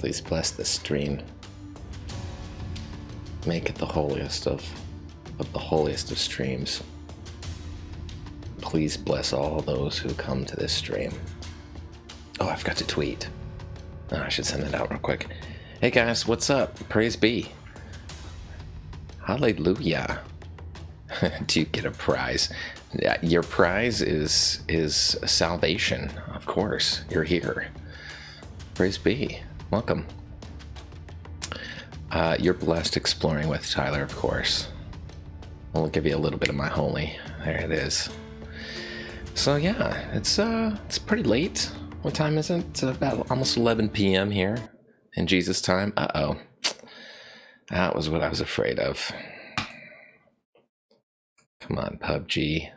Please bless this stream. Make it the holiest of the holiest of streams. Please bless all those who come to this stream. Oh, I forgot to tweet. Oh, I should send that out real quick. Hey guys, what's up? Praise be. Hallelujah. Do you get a prize? Yeah, your prize is salvation, of course. You're here. Praise be. Welcome. You're blessed exploring with Tyler, of course. I'll give you a little bit of my holy. There it is. So yeah, it's pretty late. What time is it? It's about almost 11 p.m. here in Jesus time. Uh-oh. That was what I was afraid of. Come on, PUBG.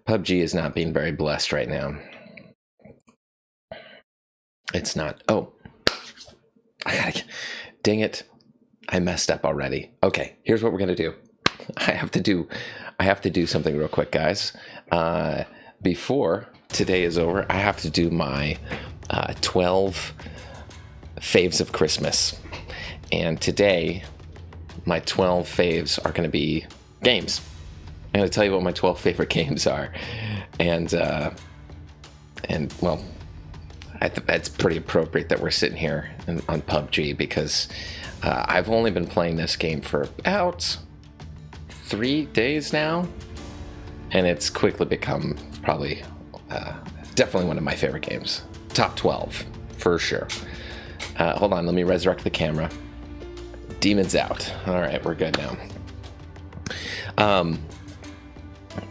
PUBG is not being very blessed right now. It's not. Oh. Dang it. I messed up already. Okay, here's what we're gonna do. I have to do something real quick, guys. Before today is over, I have to do my 12 faves of Christmas. And today, my 12 faves are going to be games. I'm going to tell you what my 12 favorite games are. And well, I think that's pretty appropriate that we're sitting here on PUBG because I've only been playing this game for about 3 days now. And it's quickly become probably definitely one of my favorite games. Top 12, for sure. Hold on, let me resurrect the camera. Demons out. All right, we're good now.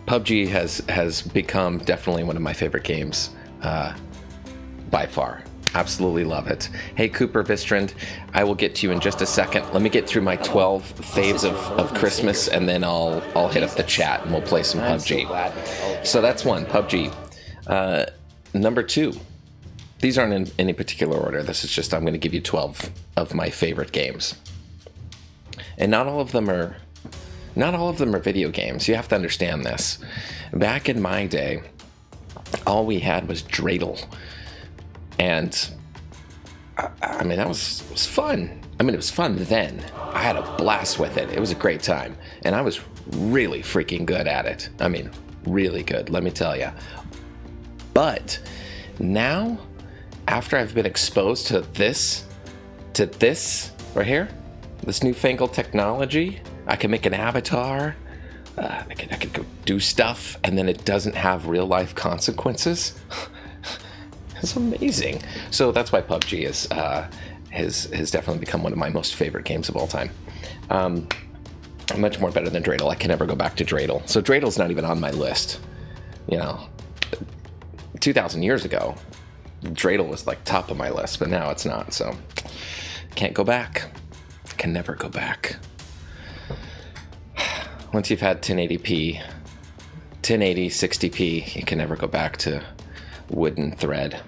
PUBG has become definitely one of my favorite games by far. Absolutely love it. Hey, Cooper Vistrand, I will get to you in just a second. Let me get through my 12 faves of Christmas, and then I'll hit up the chat and we'll play some PUBG. So that's one, PUBG. Number 2. These aren't in any particular order. This is just, I'm going to give you 12 of my favorite games. And not all of them are video games. You have to understand this. Back in my day, all we had was Dreidel. And I mean, that was fun. I mean, it was fun then. I had a blast with it. It was a great time. And I was really freaking good at it. I mean, really good, let me tell you. But now, after I've been exposed to this right here, this newfangled technology, I can make an avatar, I can go do stuff, and then it doesn't have real life consequences. It's amazing. So that's why PUBG has definitely become one of my most favorite games of all time. Much more better than Dreidel. I can never go back to Dreidel. So Dreidel's not even on my list. You know, 2,000 years ago, Dreidel was like top of my list, but now it's not. So can't go back. Can never go back. Once you've had 1080p, 1080, 60p, you can never go back to wooden thread.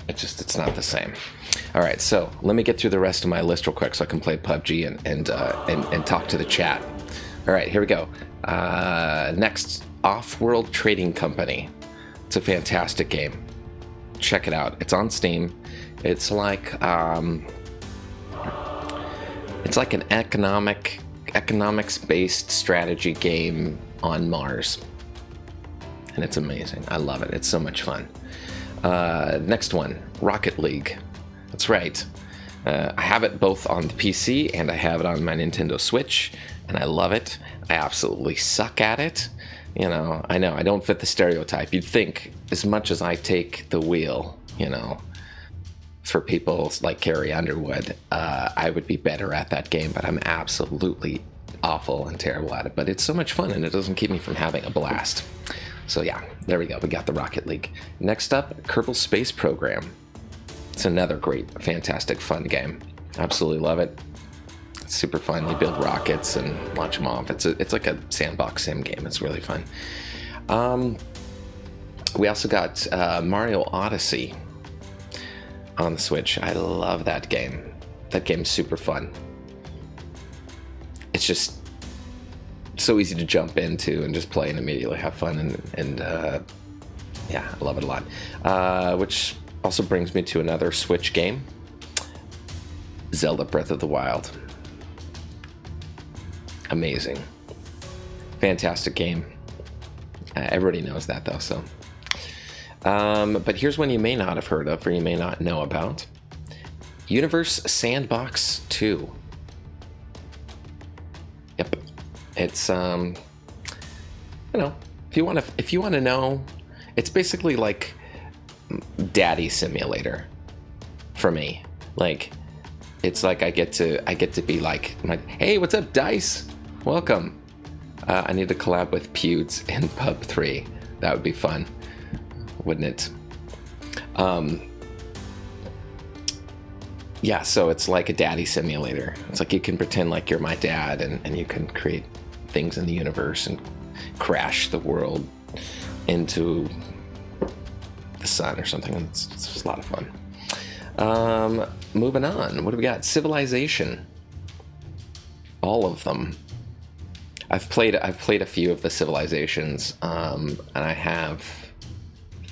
It's not the same. All right, so let me get through the rest of my list real quick so I can play PUBG and talk to the chat. All right, here we go. Next, Off-World Trading Company. It's a fantastic game. Check it out. It's on Steam. It's like an economics-based strategy game on Mars. And it's amazing. I love it. It's so much fun. Next one, Rocket League. That's right. I have it both on the PC and I have it on my Nintendo Switch, and I love it. I absolutely suck at it. You know, I don't fit the stereotype. You'd think as much as I take the wheel, you know, for people like Carrie Underwood, I would be better at that game, but I'm absolutely awful and terrible at it. But it's so much fun, and it doesn't keep me from having a blast. So yeah, there we go. We got the Rocket League. Next up, Kerbal Space Program. It's another great, fantastic, fun game. Absolutely love it. It's super fun. You build rockets and launch them off. It's like a sandbox sim game. It's really fun. We also got Mario Odyssey on the Switch. I love that game. That game's super fun. It's just so easy to jump into and just play and immediately have fun, and yeah, I love it a lot. Which also brings me to another Switch game, Zelda Breath of the Wild. Amazing. Fantastic game. Everybody knows that, though, so. But here's one you may not have heard of or you may not know about. Universe Sandbox 2. Yep. It's, you know, if you want to know, it's basically like Daddy Simulator for me. Like, it's like I get to be like, hey, what's up, Dice? Welcome. I need to collab with Pewds in Pub 3. That would be fun, wouldn't it? Yeah, so it's like a daddy simulator. It's like you can pretend like you're my dad, and you can create things in the universe and crash the world into the sun or something. It's just a lot of fun. Moving on, what do we got? Civilization. All of them. I've played a few of the Civilizations, and I have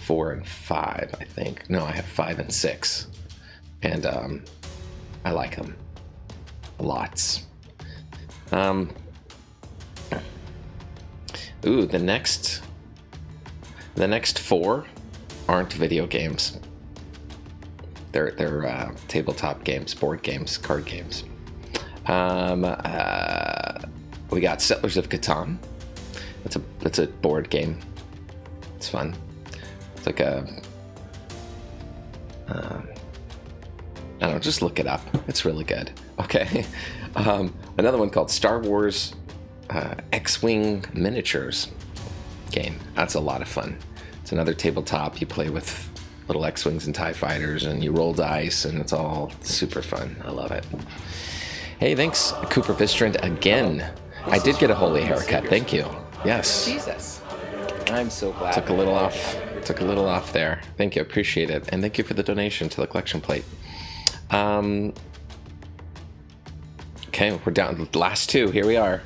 4 and 5, I think. No, I have 5 and 6, and I like them lots. Ooh, the next 4 aren't video games. They're tabletop games, board games, card games. We got Settlers of Catan. That's a board game. It's fun. It's like a I don't know, just look it up. It's really good. Okay. Another one called Star Wars X-Wing Miniatures game. That's a lot of fun. It's another tabletop. You play with little X-Wings and TIE fighters, and you roll dice, and it's all super fun. I love it. Hey, thanks, Cooper Vistrand, again. I did get a holy haircut. Thank you. Yes. Jesus. I'm so glad. Took a little off there. Thank you. Appreciate it. And thank you for the donation to the collection plate. Okay, we're down to the last 2. Here we are.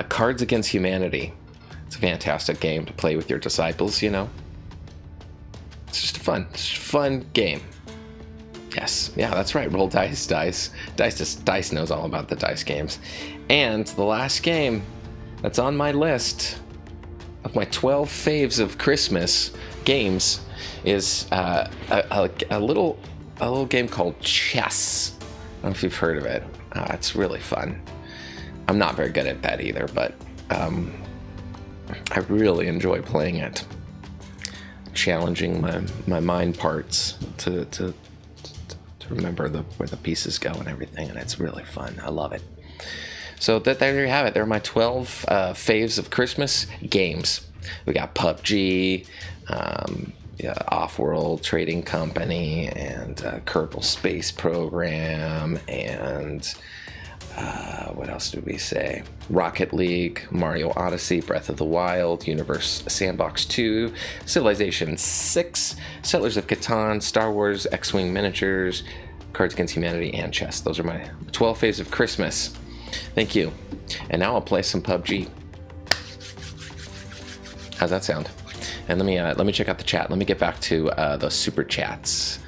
Cards Against Humanity. It's a fantastic game to play with your disciples, you know. It's just a fun game. Yes, yeah, that's right. Roll dice. Dice knows all about the dice games. And the last game that's on my list of my 12 faves of Christmas games is a little game called Chess. I don't know if you've heard of it. It's really fun. I'm not very good at that either, but I really enjoy playing it. Challenging my mind parts to remember where the pieces go and everything, and it's really fun. I love it. So there you have it. There are my 12 faves of Christmas games. We got PUBG, Off-World Trading Company, and Kerbal Space Program, and what else did we say? Rocket League, Mario Odyssey, Breath of the Wild, Universe Sandbox 2, Civilization 6, Settlers of Catan, Star Wars, X-Wing Miniatures, Cards Against Humanity, and Chess. Those are my 12 faves of Christmas. Thank you. And now I'll play some PUBG. How's that sound? And let me check out the chat. Let me get back to the super chats.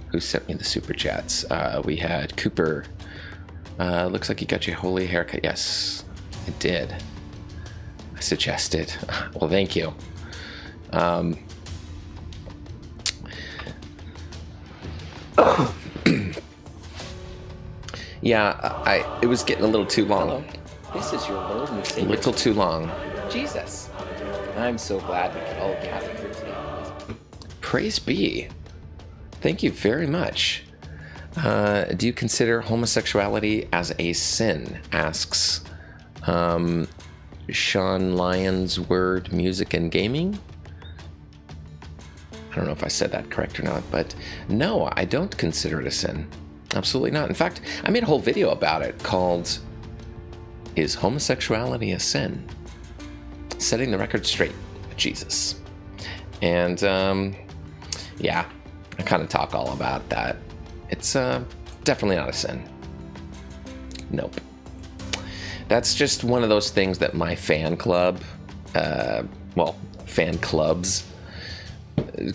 Who sent me the super chats? We had Cooper. Looks like you got your holy haircut. Yes, it did. I suggested. Well, thank you. Yeah, it was getting a little too long. Hello. This is your Lord and Savior. A little too long. Jesus. I'm so glad we could all gather here today. Praise be. Thank you very much. Do you consider homosexuality as a sin? Asks Sean Lyons Word Music and Gaming. I don't know if I said that correct or not, but no, I don't consider it a sin. Absolutely not. In fact, I made a whole video about it called Is Homosexuality a Sin? Setting the record straight with Jesus. And yeah, I kind of talk all about that. It's definitely not a sin. Nope. That's just one of those things that my fan club, well, fan clubs,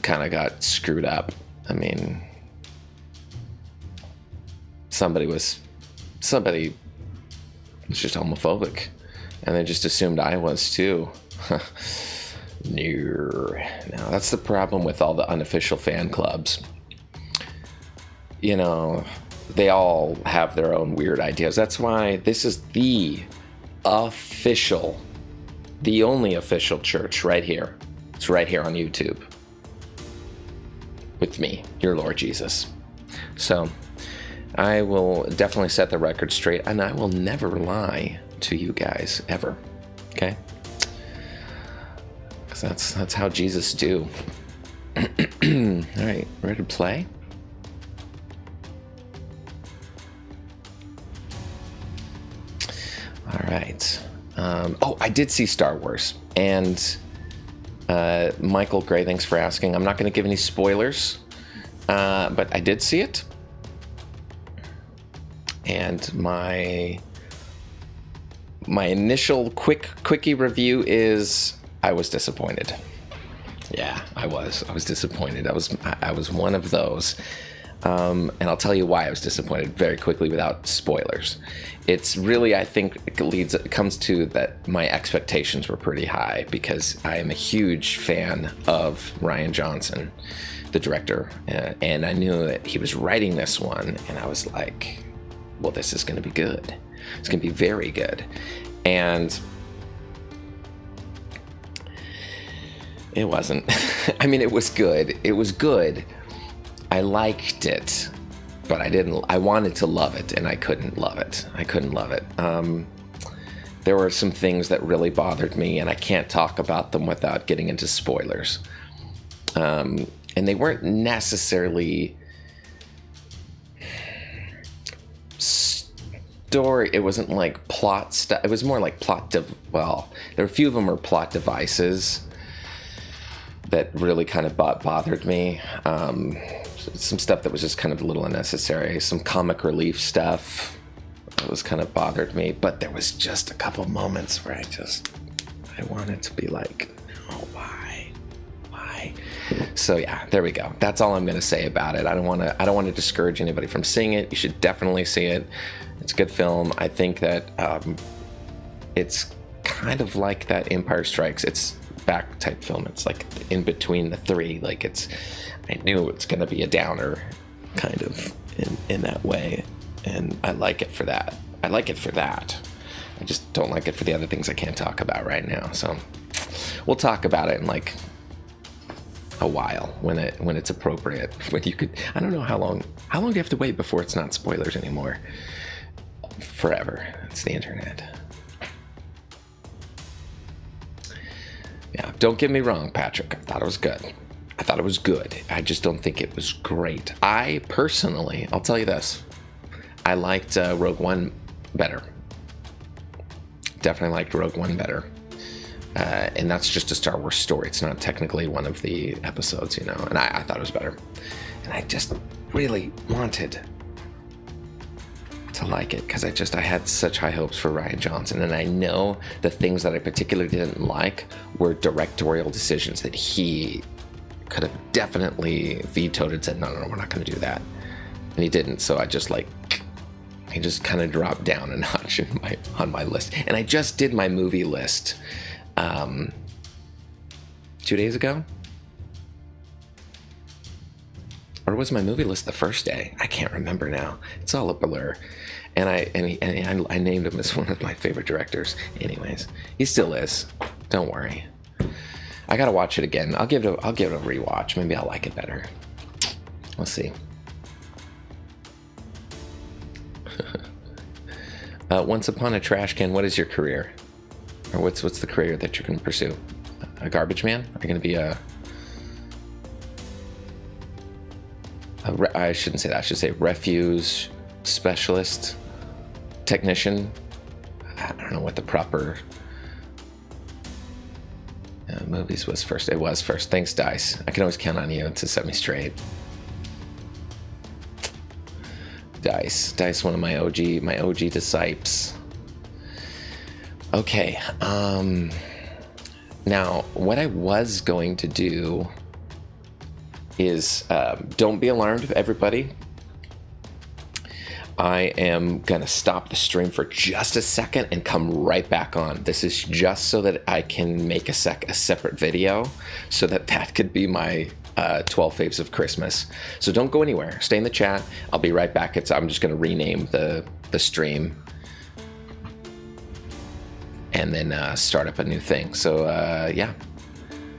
kind of got screwed up. I mean, somebody was just homophobic, and they just assumed I was too. Now that's the problem with all the unofficial fan clubs. You know, they all have their own weird ideas. That's why this is the only official church right here. It's right here on YouTube with me, your Lord Jesus. So I will definitely set the record straight, and I will never lie to you guys ever. Okay? Because that's how Jesus do. All right, ready to play? All right. Oh, I did see Star Wars, and Michael Gray, thanks for asking. I'm not going to give any spoilers, but I did see it, and my initial quickie review is I was disappointed. Yeah, I was disappointed. I was one of those. And I'll tell you why I was disappointed very quickly without spoilers. It's really, I think, it comes to that my expectations were pretty high because I am a huge fan of Rian Johnson, the director, and I knew that he was writing this one, and I was like, well, this is going to be good. It's going to be very good. And it wasn't. I mean, it was good. It was good. I liked it, but I wanted to love it, and I couldn't love it. There were some things that really bothered me, and I can't talk about them without getting into spoilers. And they weren't necessarily story. It wasn't like plot stuff. It was more like well, there were a few of them were plot devices that really kind of bothered me. Some stuff that was just kind of a little unnecessary. Some comic relief stuff that was kind of bothered me. But there was just a couple moments where I wanted to be like, no, why? So yeah, there we go. That's all I'm going to say about it. I don't want to discourage anybody from seeing it. You should definitely see it. It's a good film. I think that it's kind of like that Empire Strikes. It's back type film. It's like in between the three. Like I knew it's going to be a downer kind of in that way, and I like it for that. I just don't like it for the other things I can't talk about right now. So we'll talk about it in like a while when it's appropriate. When you could, I don't know how long do you have to wait before it's not spoilers anymore? Forever. It's the internet. Yeah, don't get me wrong, Patrick. I thought it was good. I just don't think it was great. I personally, I'll tell you this, I liked Rogue One better. Definitely liked Rogue One better. And that's just a Star Wars story. It's not technically one of the episodes, you know, and I thought it was better. And I just really wanted to like it because I had such high hopes for Rian Johnson, and I know the things that I particularly didn't like were directorial decisions that he could have definitely vetoed and said, no, we're not going to do that, and he didn't. So I just he just kind of dropped down a notch on my list, and I just did my movie list 2 days ago. Or was my movie list the first day? I can't remember now. It's all a blur. And I named him as one of my favorite directors. Anyways, he still is. Don't worry. I gotta watch it again. I'll give it a rewatch. Maybe I'll like it better. We'll see. Once upon a trash can, what is your career? Or what's the career that you're gonna pursue? A garbage man? Are you gonna be I shouldn't say that. I should say refuse specialist, technician. I don't know what the proper movies was first. It was first. Thanks, Dice. I can always count on you to set me straight. Dice, one of my OG disciples. Okay. Now, what I was going to do is, don't be alarmed, everybody. I am gonna stop the stream for just a second and come right back on. This is just so that I can make a separate video so that could be my 12 faves of Christmas. So don't go anywhere. Stay in the chat. I'll be right back. I'm just gonna rename the stream and then start up a new thing. So yeah,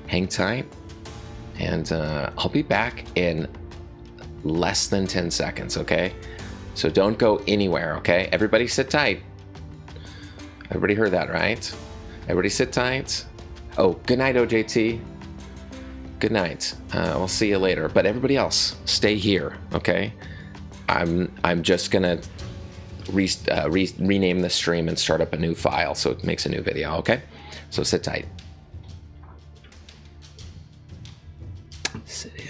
hang tight, and I'll be back in less than 10 seconds, okay? So don't go anywhere, okay? Everybody sit tight. Everybody heard that, right? Everybody sit tight. Oh, good night, OJT. Good night. We'll see you later. But everybody else, stay here, okay? I'm just gonna rename the stream and start up a new file so it makes a new video, okay? So sit tight.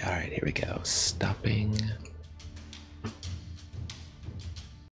All right, here we go. Stopping.